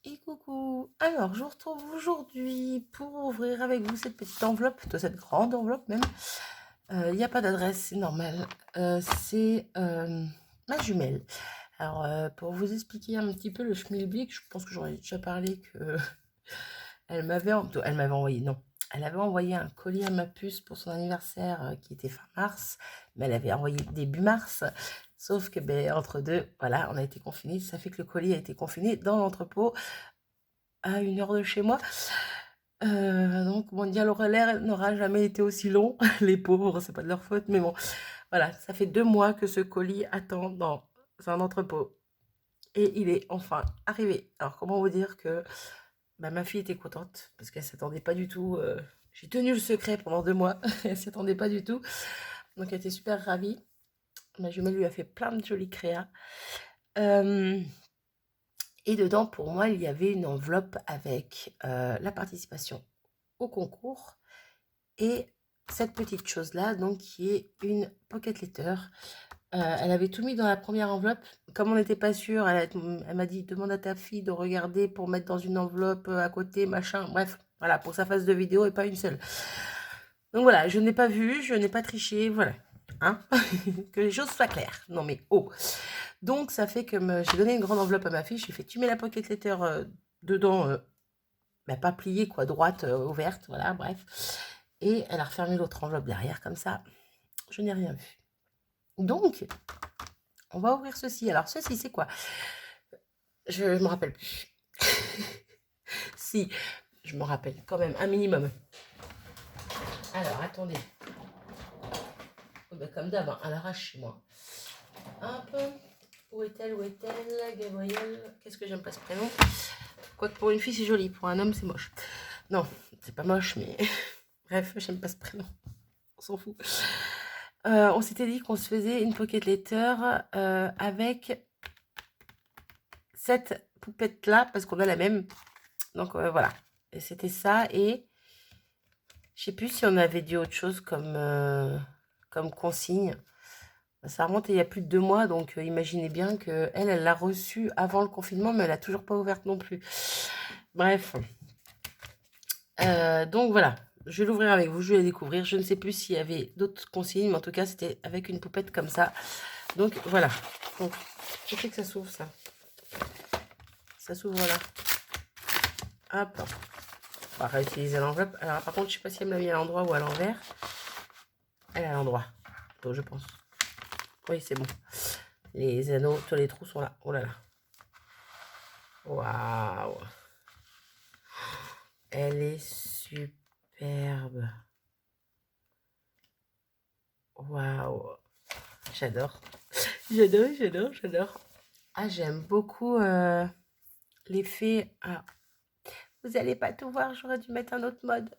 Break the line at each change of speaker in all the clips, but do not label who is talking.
Et coucou! Alors, je vous retrouve aujourd'hui pour ouvrir avec vous cette petite enveloppe, plutôt cette grande enveloppe même. Il n'y a pas d'adresse, c'est normal. C'est ma jumelle. Alors, pour vous expliquer un petit peu le schmilblick, je pense que j'en ai déjà parlé que elle m'avait envoyé, non. Elle avait envoyé un colis à ma puce pour son anniversaire qui était fin mars, mais elle avait envoyé début mars. Sauf que, ben, entre deux, voilà, on a été confinés. Ça fait que le colis a été confiné dans l'entrepôt à 1 heure de chez moi. Donc Mondial Relais n'aura jamais été aussi long. Les pauvres, c'est pas de leur faute, mais bon, voilà, ça fait 2 mois que ce colis attend dans un entrepôt. Et il est enfin arrivé. Alors, comment vous dire que bah, ma fille était contente parce qu'elle s'attendait pas du tout. J'ai tenu le secret pendant 2 mois. Elle s'attendait pas du tout. Donc, elle était super ravie. Ma jumelle lui a fait plein de jolies créas. Et dedans, pour moi, il y avait une enveloppe avec la participation au concours et cette petite chose-là, donc qui est une pocket letter. Elle avait tout mis dans la première enveloppe. Comme on n'était pas sûr, elle m'a dit demande à ta fille de regarder pour mettre dans une enveloppe à côté, machin. Bref, voilà, pour sa phase de vidéo et pas une seule. Donc voilà, je n'ai pas vu, je n'ai pas triché, voilà. Hein. Que les choses soient claires. Non mais oh. Donc ça fait que j'ai donné une grande enveloppe à ma fille. J'ai fait tu mets la pocket letter dedans, bah, pas pliée quoi, droite, ouverte, voilà, bref. Et elle a refermé l'autre enveloppe derrière comme ça. Je n'ai rien vu. Donc, on va ouvrir ceci. Alors ceci c'est quoi? Je me rappelle plus. Si, je me rappelle quand même un minimum. Alors attendez. Oh, bah, comme d'hab, hein, à l'arrache chez moi. Hop. Où est-elle? Où est-elle? Gabrielle. Qu'est-ce que j'aime pas ce prénom? Quoique pour une fille c'est joli, pour un homme c'est moche. Non, c'est pas moche, mais bref, j'aime pas ce prénom. On s'en fout. On s'était dit qu'on se faisait une pocket letter avec cette poupette là parce qu'on a la même. Donc voilà. Et c'était ça. Et je sais plus si on avait dit autre chose comme consigne. Ça remonte il y a plus de 2 mois, donc imaginez bien que elle l'a reçue avant le confinement, mais elle a toujours pas ouverte non plus. Bref. Donc voilà, je vais l'ouvrir avec vous, je vais la découvrir. Je ne sais plus s'il y avait d'autres consignes, mais en tout cas, c'était avec une poupette comme ça. Donc voilà. Donc, je sais que ça s'ouvre, ça. Ça s'ouvre là. Hop. On va réutiliser l'enveloppe. Alors, par contre, je sais pas si elle me l'a mis à l'endroit ou à l'envers. Elle est à l'endroit. Donc, je pense. Oui, c'est bon. Les anneaux, tous les trous sont là. Oh là là. Waouh. Elle est superbe. Waouh. J'adore. J'adore, j'adore, j'adore. Ah, j'aime beaucoup l'effet. Ah, vous n'allez pas tout voir, j'aurais dû mettre un autre mode.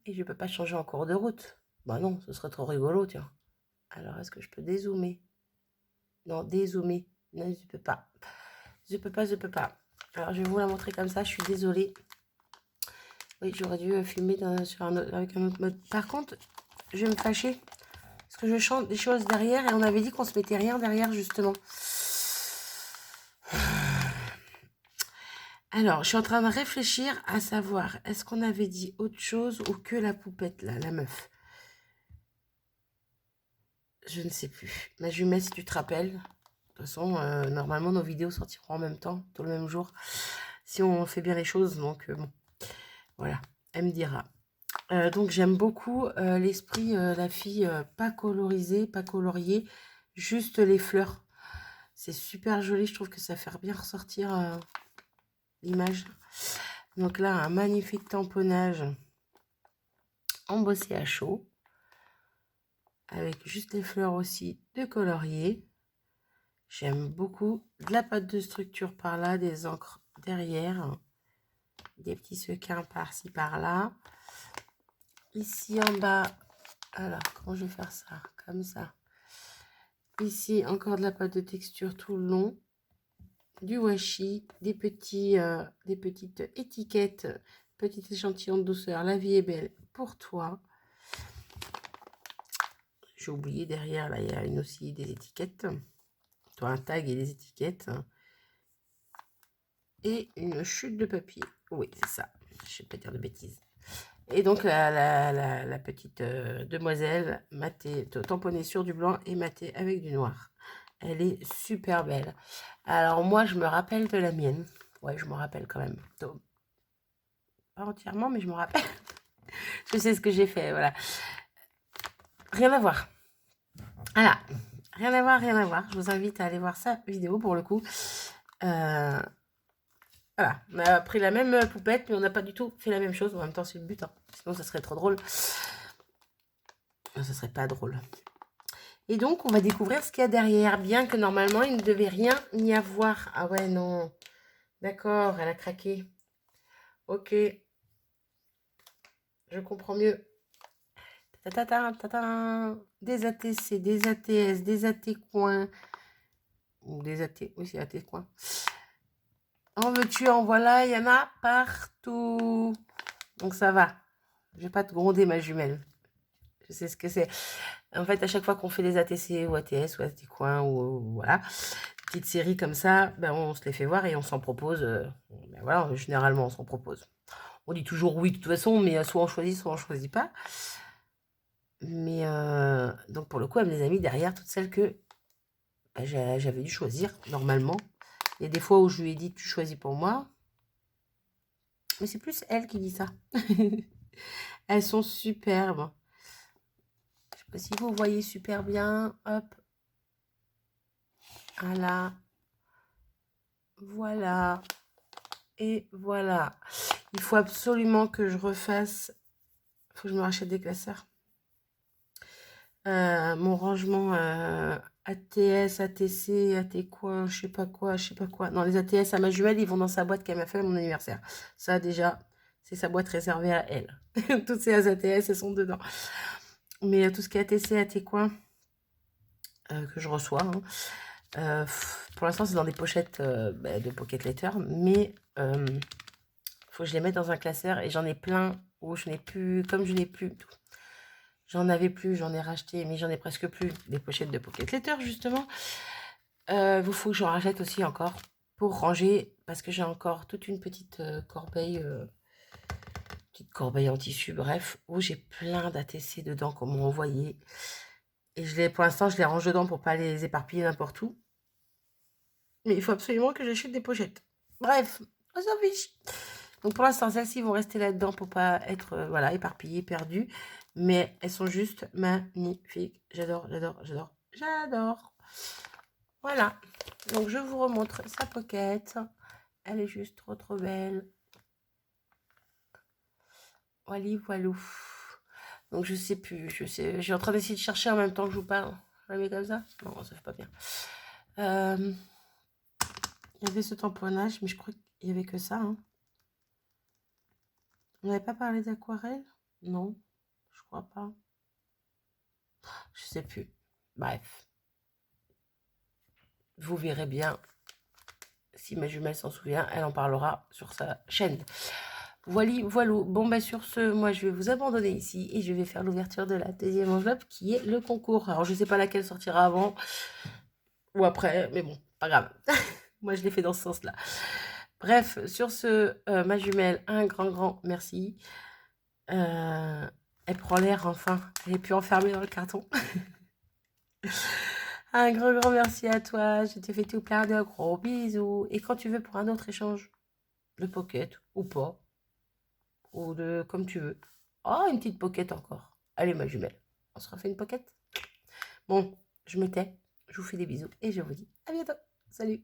Et je peux pas changer en cours de route. Bah non, ce serait trop rigolo, tiens. Alors, est-ce que je peux dézoomer? Non, dézoomer. Non, je peux pas. Je peux pas, je peux pas. Alors, je vais vous la montrer comme ça, je suis désolée. Oui, j'aurais dû filmer avec un autre mode. Par contre, je vais me fâcher. Parce que je chante des choses derrière et on avait dit qu'on se mettait rien derrière, justement. Alors, je suis en train de réfléchir à savoir, est-ce qu'on avait dit autre chose ou que la poupette, là, la meuf? Je ne sais plus. Ma jumelle, si tu te rappelles. De toute façon, normalement, nos vidéos sortiront en même temps, tout le même jour. Si on fait bien les choses, donc bon. Voilà, elle me dira. Donc, j'aime beaucoup l'esprit, la fille pas colorisée, pas coloriée, juste les fleurs. C'est super joli, je trouve que ça fait bien ressortir l'image. Donc là, un magnifique tamponnage embossé à chaud, avec juste les fleurs aussi de colorier. J'aime beaucoup de la pâte de structure par là, des encres derrière, des petits sequins par-ci par-là. Ici en bas, alors comment je vais faire ça? Comme ça. Ici, encore de la pâte de texture tout le long, du washi, des petites étiquettes, petit échantillon de douceur. La vie est belle pour toi. J'ai oublié derrière, là, il y a aussi des étiquettes. Toi, un tag et des étiquettes. Et une chute de papier. Oui, c'est ça. Je ne vais pas dire de bêtises. Et donc, la petite demoiselle matée, tamponnée sur du blanc et matée avec du noir. Elle est super belle. Alors, moi, je me rappelle de la mienne. Ouais, je me rappelle quand même. Pas entièrement, mais je me rappelle. Je sais ce que j'ai fait, voilà. Rien à voir. Voilà. Rien à voir, rien à voir. Je vous invite à aller voir sa vidéo pour le coup. Voilà, on a pris la même poupette, mais on n'a pas du tout fait la même chose. En même temps, c'est le but, hein. Sinon ça serait trop drôle. Non, ça serait pas drôle. Et donc, on va découvrir ce qu'il y a derrière, bien que normalement, il ne devait rien y avoir. Ah ouais, non. D'accord, elle a craqué. Ok, je comprends mieux. Des ATC, des ATS, des AT coins. Ou des AT, oui, c'est AT coins. En veux-tu, en voilà, il y en a partout. Donc ça va. Je vais pas te gronder, ma jumelle. Je sais ce que c'est. En fait, à chaque fois qu'on fait des ATC ou ATS ou AT coins ou voilà, petites séries comme ça, ben, on se les fait voir et on s'en propose. Ben voilà, généralement, on s'en propose. On dit toujours oui de toute façon, mais soit on choisit, soit on choisit pas. Mais donc pour le coup, elle me les a mis derrière toutes celles que ben, j'avais dû choisir normalement. Il y a des fois où je lui ai dit tu choisis pour moi. Mais c'est plus elle qui dit ça. Elles sont superbes. Je sais pas si vous voyez super bien. Hop. Voilà. Voilà. Et voilà. Il faut absolument que je refasse. Il faut que je me rachète des classeurs. Mon rangement ATS, ATC, AT quoi, je sais pas quoi, je sais pas quoi. Non, les ATS à ma jumelle, ils vont dans sa boîte qu'elle m'a fait à mon anniversaire. Ça, déjà, c'est sa boîte réservée à elle. Toutes ces ATS, elles sont dedans. Mais tout ce qui est ATC, AT quoi, que je reçois, hein, pour l'instant, c'est dans des pochettes de Pocket Letter, mais faut que je les mette dans un classeur et j'en ai plein où je n'ai plus, comme je n'ai plus, j'en avais plus, j'en ai racheté, mais j'en ai presque plus des pochettes de Pocket Letter justement. Il faut que j'en rachète aussi encore pour ranger parce que j'ai encore toute une petite corbeille en tissu, bref, où j'ai plein d'ATC dedans qu'on m'a envoyé. Et pour l'instant, je les range dedans pour pas les éparpiller n'importe où. Mais il faut absolument que j'achète des pochettes. Bref, on s'en fiche. Donc pour l'instant, celles-ci vont rester là-dedans pour pas être voilà, éparpillées, perdues. Mais elles sont juste magnifiques. J'adore, j'adore, j'adore, j'adore. Voilà. Donc je vous remontre sa pocket. Elle est juste trop trop belle. Voilà, voilou. Donc je sais plus, je suis en train d'essayer de chercher en même temps que je vous parle. Je la mets comme ça? Non, ça fait pas bien. Il y avait ce tamponnage, mais je crois qu'il y avait que ça, hein. On n'avait pas parlé d'aquarelle? Non, je crois pas. Je sais plus. Bref. Vous verrez bien. Si ma jumelle s'en souvient, elle en parlera sur sa chaîne. Voilà, voilà. Bon, bah sur ce, moi, je vais vous abandonner ici et je vais faire l'ouverture de la deuxième enveloppe qui est le concours. Alors, je ne sais pas laquelle sortira avant ou après, mais bon, pas grave. Moi, je l'ai fait dans ce sens-là. Bref, sur ce, ma jumelle, un grand merci. Elle prend l'air enfin. Elle n'est plus enfermée dans le carton. Un grand merci à toi. Je te fais tout plein de gros bisous. Et quand tu veux pour un autre échange de pocket ou pas, ou de comme tu veux. Oh, une petite pocket encore. Allez, ma jumelle, on se refait une pocket. Bon, je me tais. Je vous fais des bisous et je vous dis à bientôt. Salut.